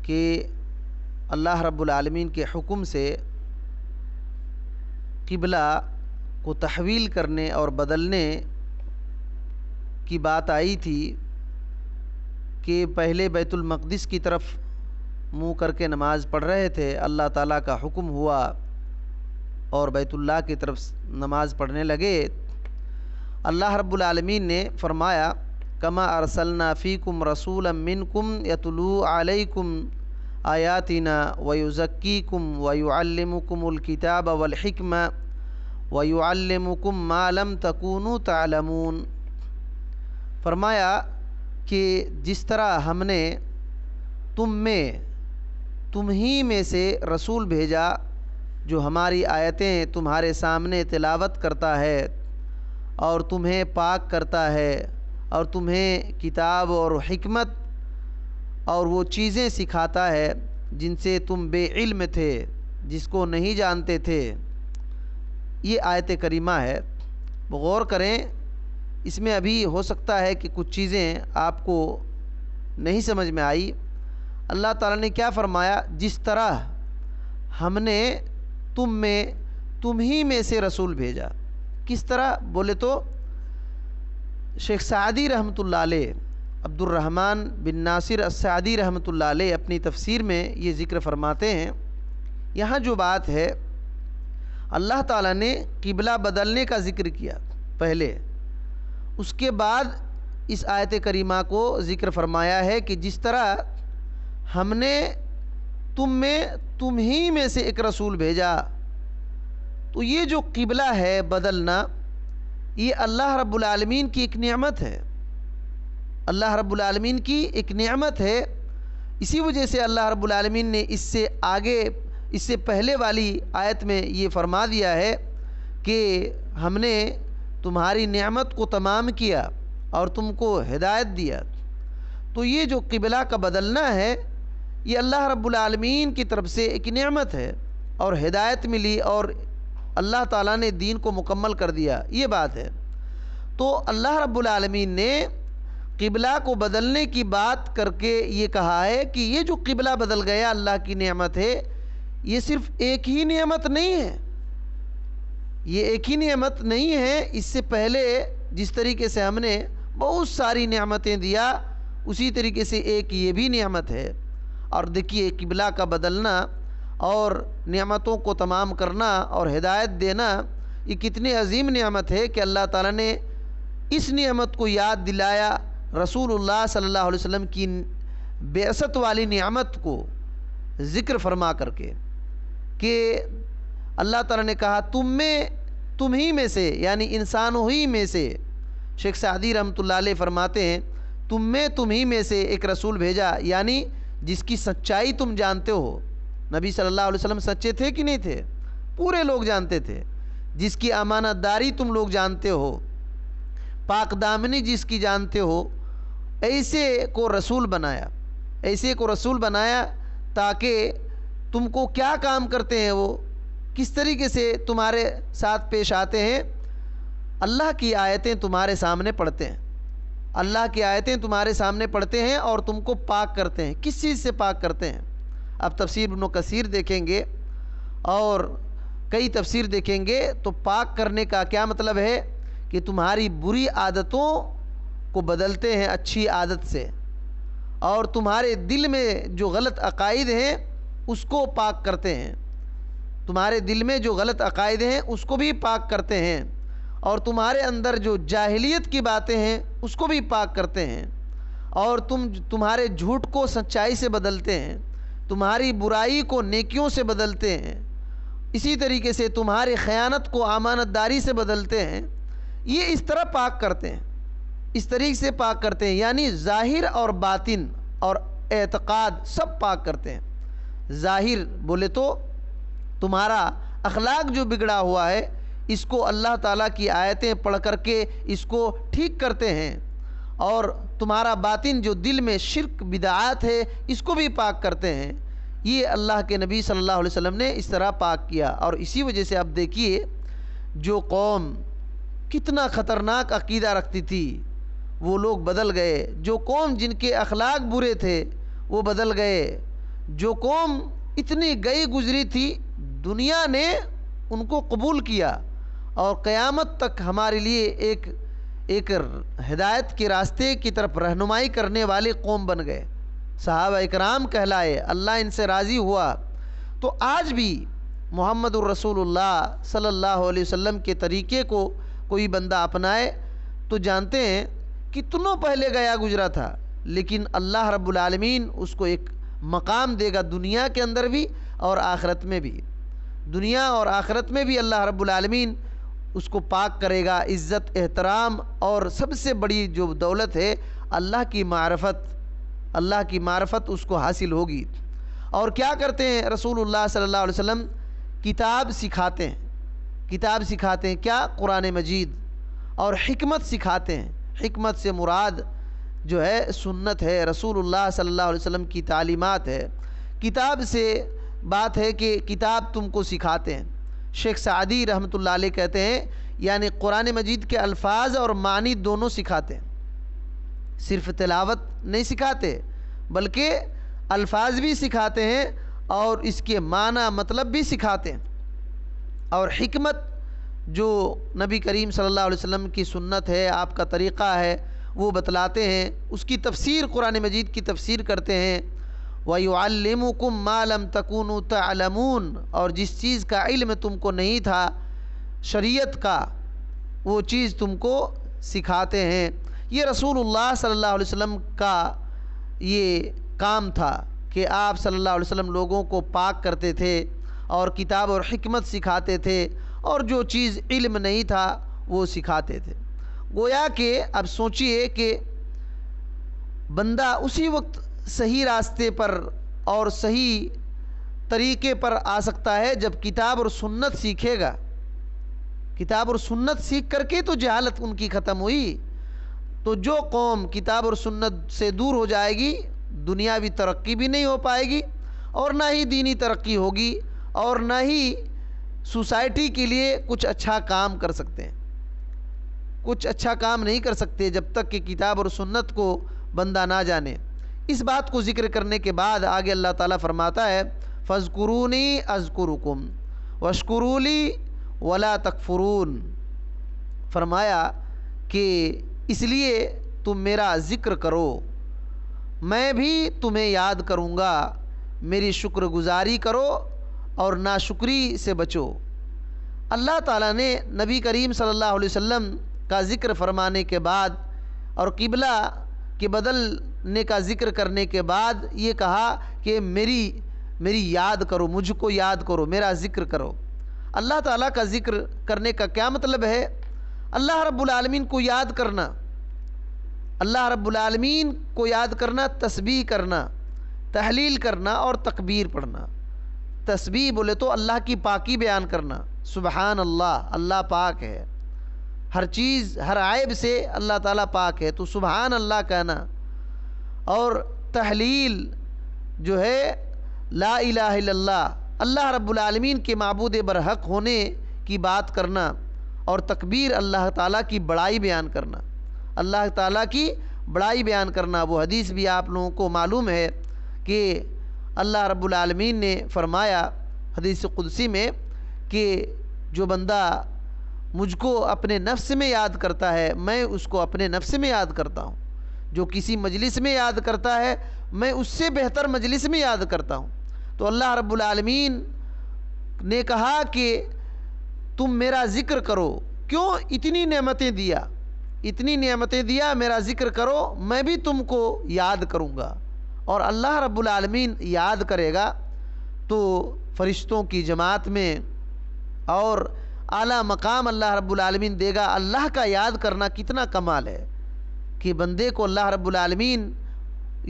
کہ اللہ رب العالمین کے حکم سے قبلہ کو تحویل کرنے اور بدلنے کی بات آئی تھی کہ پہلے بیت المقدس کی طرف منہ کر کے نماز پڑھ رہے تھے، اللہ تعالیٰ کا حکم ہوا اور بیت اللہ کی طرف نماز پڑھنے لگے۔ اللہ رب العالمین نے فرمایا کما ارسلنا فیکم رسولا منکم یتلو علیکم آیاتنا ویزکیکم ویعلمکم الکتاب والحکمہ ویعلمکم ما لم تکونوا تعلمون۔ فرمایا کہ جس طرح ہم نے تم ہی میں سے رسول بھیجا جو ہماری آیتیں تمہارے سامنے تلاوت کرتا ہے اور تمہیں پاک کرتا ہے اور تمہیں کتاب اور حکمت اور وہ چیزیں سکھاتا ہے جن سے تم بے علم تھے، جس کو نہیں جانتے تھے۔ یہ آیت کریمہ ہے، غور کریں، اس میں ابھی ہو سکتا ہے کہ کچھ چیزیں آپ کو نہیں سمجھ میں آئی۔ اللہ تعالیٰ نے کیا فرمایا؟ جس طرح ہم نے تم ہی میں سے رسول بھیجا۔ کس طرح بولے تو شیخ سعدی رحمۃ اللہ علیہ، عبد الرحمن بن ناصر السعدی رحمۃ اللہ علیہ اپنی تفسیر میں یہ ذکر فرماتے ہیں، یہاں جو بات ہے اللہ تعالیٰ نے قبلہ بدلنے کا ذکر کیا پہلے، اس کے بعد اس آیت کریمہ کو ذکر فرمایا ہے کہ جس طرح ہم نے تم ہی میں سے ایک رسول بھیجا۔ تو یہ جو قبلہ ہے بدلنا، یہ اللہ رب العالمین کی ایک نعمت ہے، اللہ رب العالمین کی ایک نعمت ہے۔ اسی وجہ سے اللہ رب العالمین نے اس سے پہلے والی آیت میں یہ فرما دیا ہے کہ ہم نے تمہاری نعمت کو تمام کیا اور تم کو ہدایت دیا۔ تو یہ جو قبلہ کا بدلنا ہے یہ اللہ رب العالمین کی طرف سے ایک نعمت ہے اور ہدایت ملی اور اللہ تعالیٰ نے دین کو مکمل کر دیا، یہ بات ہے۔ تو اللہ رب العالمین نے قبلہ کو بدلنے کی بات کر کے یہ کہا ہے کہ یہ جو قبلہ بدل گیا اللہ کی نعمت ہے، یہ صرف ایک ہی نعمت نہیں ہے، یہ ایک ہی نعمت نہیں ہے، اس سے پہلے جس طریقے سے ہم نے بہت ساری نعمتیں دیا اسی طریقے سے ایک یہ بھی نعمت ہے۔ اور دیکھیے قبلہ کا بدلنا اور نعمتوں کو تمام کرنا اور ہدایت دینا، یہ کتنی عظیم نعمت ہے کہ اللہ تعالیٰ نے اس نعمت کو یاد دلایا رسول اللہ صلی اللہ علیہ وسلم کی بعثت والی نعمت کو ذکر فرما کر کے، کہ اللہ تعالیٰ نے کہا تم ہی میں سے، یعنی انسانوں ہی میں سے۔ شیخ سعدی رحمۃ اللہ علیہ فرماتے ہیں تم ہی میں سے ایک رسول بھیجا، یعنی جس کی سچائی تم جانتے ہو۔ نبی صلی اللہ علیہ وسلم سچے تھے کہ نہیں تھے؟ پورے لوگ جانتے تھے۔ جس کی امانت داری تم لوگ جانتے ہو، پاک دامنی جس کی جانتے ہو، ایسے کو رسول بنایا تاکہ تم کو کیا کام کرتے ہیں، وہ کس طریقے سے تمہارے ساتھ پیش آتے ہیں۔ اللہ کی آیتیں تمہارے سامنے پڑھتے ہیں، اللہ کی آیتیں تمہارے سامنے پڑھتے ہیں اور تم کو پاک کرتے ہیں۔ کس چیز سے پاک کرتے ہیں؟ اب تفسیر ابن کثیر دیکھیں گے اور کئی تفسیر دیکھیں گے تو پاک کرنے کا کیا مطلب ہے کہ تمہاری بری عادتوں کو بدلتے ہیں اچھی عادت سے، اور تمہارے دل میں جو غلط عقائد ہیں اس کو پاک کرتے ہیں، تمہارے دل میں جو غلط عقائد ہیں اس کو بھی پاک کرتے ہیں، اور تمہارے اندر جو جاہلیت کی باتیں ہیں اس کو بھی پاک کرتے ہیں، اور تمہارے جھوٹ کو سچائی سے بدلتے ہیں، تمہاری برائی کو نیکیوں سے بدلتے ہیں، اسی طریقے سے تمہاری خیانت کو امانت داری سے بدلتے ہیں۔ یہ اس طرح پاک کرتے ہیں، اس طریقے سے پاک کرتے ہیں، یعنی ظاہر اور باطن اور اعتقاد سب پاک کرتے ہیں۔ ظاہر بولے تو تمہارا اخلاق جو بگڑا ہوا ہے اس کو اللہ تعالیٰ کی آیتیں پڑھ کر کے اس کو ٹھیک کرتے ہیں، اور تمہارا باطن جو دل میں شرک بدعات ہے اس کو بھی پاک کرتے ہیں۔ یہ اللہ کے نبی صلی اللہ علیہ وسلم نے اس طرح پاک کیا، اور اسی وجہ سے اب دیکھیے جو قوم کتنا خطرناک عقیدہ رکھتی تھی وہ لوگ بدل گئے، جو قوم جن کے اخلاق برے تھے وہ بدل گئے، جو قوم اتنی گئی گزری تھی دنیا نے ان کو قبول کیا اور قیامت تک ہمارے لیے ایک ہدایت کے راستے کی طرف رہنمائی کرنے والے قوم بن گئے، صحابہ اکرام کہلائے، اللہ ان سے راضی ہوا۔ تو آج بھی محمد الرسول اللہ صلی اللہ علیہ وسلم کے طریقے کو کوئی بندہ اپنائے تو جانتے ہیں کتنوں پہلے گیا گزرا تھا، لیکن اللہ رب العالمین اس کو ایک مقام دے گا دنیا کے اندر بھی اور آخرت میں بھی۔ دنیا اور آخرت میں بھی اللہ رب العالمین اس کو پاک کرے گا، عزت احترام، اور سب سے بڑی جو دولت ہے اللہ کی معرفت اس کو حاصل ہوگی۔ اور کیا کرتے ہیں رسول اللہ صلی اللہ علیہ وسلم؟ کتاب سکھاتے ہیں کیا؟ قرآن مجید، اور حکمت سکھاتے ہیں۔ حکمت سے مراد جو ہے سنت ہے، رسول اللہ صلی اللہ علیہ وسلم کی تعلیمات ہے۔ کتاب سے بات ہے کہ کتاب تم کو سکھاتے ہیں۔ شیخ سعدی رحمۃ اللہ علیہ کہتے ہیں یعنی قرآن مجید کے الفاظ اور معنی دونوں سکھاتے ہیں، صرف تلاوت نہیں سکھاتے بلکہ الفاظ بھی سکھاتے ہیں اور اس کے معنی مطلب بھی سکھاتے ہیں۔ اور حکمت جو نبی کریم صلی اللہ علیہ وسلم کی سنت ہے، آپ کا طریقہ ہے، وہ بتلاتے ہیں، اس کی تفسیر قرآن مجید کی تفسیر کرتے ہیں۔ وَيُعَلِّمُكُم مَّا لَمْ تَكُونُوا تَعْلَمُونَ، اور جس چیز کا علم تم کو نہیں تھا شریعت کا، وہ چیز تم کو سکھاتے ہیں۔ یہ رسول اللہ صلی اللہ علیہ وسلم کا یہ کام تھا کہ آپ صلی اللہ علیہ وسلم لوگوں کو پاک کرتے تھے اور کتاب اور حکمت سکھاتے تھے، اور جو چیز علم نہیں تھا وہ سکھاتے تھے۔ گویا کہ اب سوچئے کہ بندہ اسی وقت صحیح راستے پر اور صحیح طریقے پر آ سکتا ہے جب کتاب اور سنت سیکھے گا۔ کتاب اور سنت سیکھ کر کے تو جہالت ان کی ختم ہوئی۔ تو جو قوم کتاب اور سنت سے دور ہو جائے گی دنیاوی ترقی بھی نہیں ہو پائے گی، اور نہ ہی دینی ترقی ہوگی، اور نہ ہی سوسائٹی کے لیے کچھ اچھا کام کر سکتے ہیں۔ کچھ اچھا کام نہیں کر سکتے جب تک کہ کتاب اور سنت کو بندہ نہ جانے۔ اس بات کو ذکر کرنے کے بعد آگے اللہ تعالیٰ فرماتا ہے فَاذْكُرُونِي أَذْكُرُكُمْ وَاشْكُرُوا لِي وَلَا تَكْفُرُونَ، فرمایا کہ اس لیے تم میرا ذکر کرو، میں بھی تمہیں یاد کروں گا، میری شکر گزاری کرو اور ناشکری سے بچو۔ اللہ تعالیٰ نے نبی کریم صلی اللہ علیہ وسلم کا ذکر فرمانے کے بعد اور قبلہ کے بدلنے کا ذکر کرنے کے بعد یہ کہا کہ میری یاد کرو، مجھ کو یاد کرو، میرا ذکر کرو۔ اللہ تعالیٰ کا ذکر کرنے کا کیا مطلب ہے؟ اللہ رب العالمین کو یاد کرنا، اللہ رب العالمین کو یاد کرنا، تسبیح کرنا، تحلیل کرنا اور تکبیر پڑھنا۔ تسبیح بولے تو اللہ کی پاکی بیان کرنا، سبحان اللہ، اللہ پاک ہے، ہر چیز ہر عیب سے اللہ تعالیٰ پاک ہے، تو سبحان اللہ کہنا۔ اور تحلیل جو ہے لا الہ الا اللہ، اللہ رب العالمین کے معبود برحق ہونے کی بات کرنا۔ اور تکبیر اللہ تعالیٰ کی بڑائی بیان کرنا، اللہ تعالیٰ کی بڑائی بیان کرنا۔ وہ حدیث بھی آپ لوگوں کو معلوم ہے کہ اللہ رب العالمین نے فرمایا حدیث قدسی میں کہ جو بندہ مجھ کو اپنے نفس میں یاد کرتا ہے میں اس کو اپنے نفس میں یاد کرتا ہوں، جو کسی مجلس میں یاد کرتا ہے میں اس سے بہتر مجلس میں یاد کرتا ہوں۔ تو اللہ رب العالمین نے کہا کہ تم میرا ذکر کرو، کیوں؟ اتنی نعمتیں دیا، میرا ذکر کرو، میں بھی تم کو یاد کروں گا۔ اور اللہ رب العالمین یاد کرے گا تو فرشتوں کی جماعت میں اور اعلیٰ مقام اللہ رب العالمین دے گا۔ اللہ کا یاد کرنا کتنا کمال ہے کہ بندے کو اللہ رب العالمین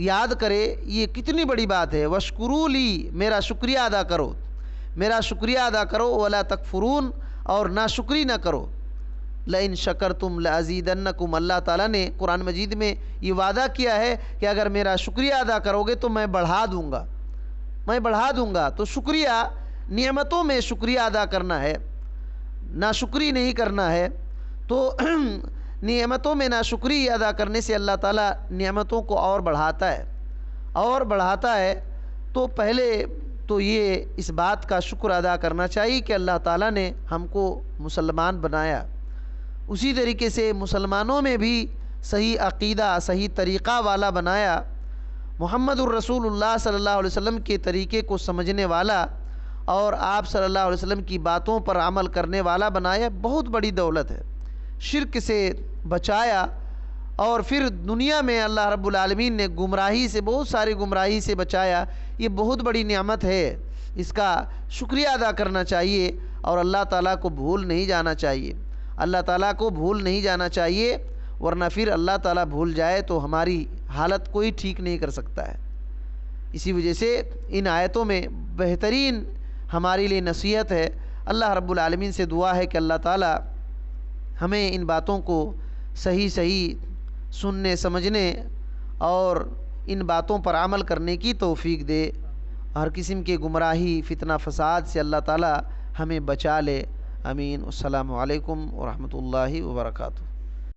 یاد کرے، یہ کتنی بڑی بات ہے۔ وَاشْكُرُوا لِي، میرا شکریہ ادا کرو، میرا شکریہ ادا کرو، وَلَا تَكْفُرُونَ، اور ناشکری نہ کرو۔ لَإِن شَكَرْتُمْ لَأَزِيدَنَّكُمْ، اللہ تعالیٰ نے قرآن مجید میں یہ وعدہ کیا ہے کہ اگر میرا شکریہ ادا کرو گے تو میں بڑھا دوں گا۔ تو شکریہ، نعمتوں میں شکریہ ادا کرنا ہے، ناشکری نہیں کرنا ہے۔ تو نعمتوں میں ناشکری ادا کرنے سے اللہ تعالیٰ نعمتوں کو اور بڑھاتا ہے تو پہلے تو یہ اس بات کا شکر ادا کرنا چاہیے کہ اللہ تعالیٰ نے ہم کو مسلمان بنایا، اسی طریقے سے مسلمانوں میں بھی صحیح عقیدہ صحیح طریقہ والا بنایا، محمد الرسول اللہ صلی اللہ علیہ وسلم کے طریقے کو سمجھنے والا اور آپ صلی اللہ علیہ وسلم کی باتوں پر عمل کرنے والا بنایا۔ بہت بڑی دولت ہے، شرک سے بچایا، اور پھر دنیا میں اللہ رب العالمین نے گمراہی سے، بہت ساری گمراہی سے بچایا۔ یہ بہت بڑی نعمت ہے، اس کا شکریہ ادا کرنا چاہیے اور اللہ تعالیٰ کو بھول نہیں جانا چاہیے، اللہ تعالیٰ کو بھول نہیں جانا چاہیے، ورنہ پھر اللہ تعالیٰ بھول جائے تو ہماری حالت کوئی ٹھیک نہیں کر سکتا ہے۔ اسی وجہ سے ان آیتوں میں بہترین ہمارے لیے نصیحت ہے۔ اللہ رب العالمین سے دعا ہے کہ اللہ تعالیٰ ہمیں ان باتوں کو صحیح سننے سمجھنے اور ان باتوں پر عمل کرنے کی توفیق دے، ہر قسم کے گمراہی فتنہ فساد سے اللہ تعالیٰ ہمیں بچا لے۔ آمین۔ السلام علیکم ورحمۃ اللہ وبرکاتہ۔